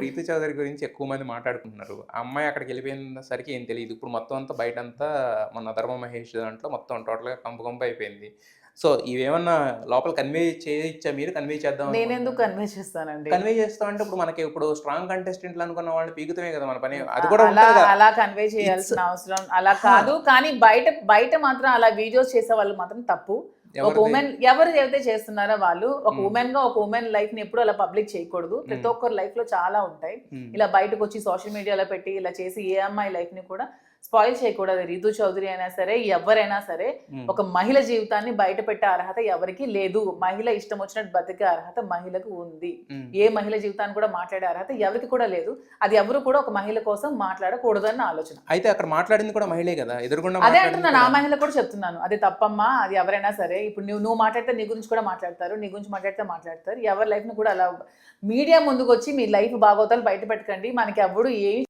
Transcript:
రీతు చౌదరి గురించి ఎక్కువ మంది మాట్లాడుకుంటున్నారు. ఆ అమ్మాయి అక్కడికెళ్ళిపోయిన సరికి ఏం తెలీదు. ఇప్పుడు మొత్తం అంతా బయటంతా మొన్న 'ధర్మ మహేష్' దాంట్లో మొత్తం టోటల్‌గా కంపు కంపు అయిపోయింది. సో, ఇవేమన్నా లోపల కన్వే చేయొచ్చా మీరు? కన్వే చేద్దాం నేనెందుకు అనుకుంటున్నారా? కన్వే చేస్తానండి. కన్వే చేస్తాం అంటే ఇప్పుడు స్ట్రాంగ్ కంటెస్టెంట్లు అనుకున్న వాళ్ళని పీకుతమే కదా మన పని. హ్మ్. అది కూడా అలా ఉంటదిగా. అలా కన్వే ఇట్స్ చేయాల్సిన అవసరం అలా ఆ! కాదు. కానీ బయట బయట మాత్రం అలా వీడియోస్ చేసేవాళ్ళు మాత్రం తప్పు. ఒక ఎవరిది? వుమెన్ ఎవరైతే చేస్తున్నారో వాళ్ళు ఒక హ్మ్. వుమెన్‌గా ఒక వుమెన్ లైఫ్‌ని ఎప్పుడు అలా పబ్లిక్ చేయకూడదు. ప్రతి హ్మ్. ఒక్కరి లైఫ్‌లో చాలా ఉంటాయి. హ్మ్. ఇలా బయటకొచ్చి సోషల్ మీడియాలో పెట్టి ఇలా చేసి ఏ అమ్మాయి లైఫ్‌ని కూడా స్పాయిల్ చేయకూడదు. రితు చౌదరి అయినా సరే, ఎవ్వరైనా సరే హ్మ్. ఒక మహిళ జీవితాన్ని బయట పెట్టే అర్హత ఎవరికీ లేదు. మహిళ ఇష్టం వచ్చినట్టు బతికే అర్హత మహిళకు ఉంది. హ్మ్. ఏ మహిళ జీవితాన్ని కూడా మాట్లాడే అర్హత ఎవరికి కూడా లేదు. అది ఎవరు కూడా ఒక మహిళ కోసం మాట్లాడకూడదని నా ఆలోచన. అయితే అక్కడ మాట్లాడింది కూడా మహిళే గదా! ఎదురుగుండా అదే మాట్లాడింది అంటున్నాను. ఆ కూడా మహిళకు కూడా చెప్తున్నాను. అది తప్పమ్మా. అది ఎవరైనా సరే. ఇప్పుడు నువ్వు మాట్లాడితే నీ గురించి కూడా మాట్లాడతారు. నీ గురించి మాట్లాడితే మాట్లాడతారు. ఎవరి లైఫ్‌ని కూడా అలా మీడియా ముందుకొచ్చి మీ లైఫ్ బాగోతాలు బయట పెట్టకండి. మనకెవ్వడు ఏమి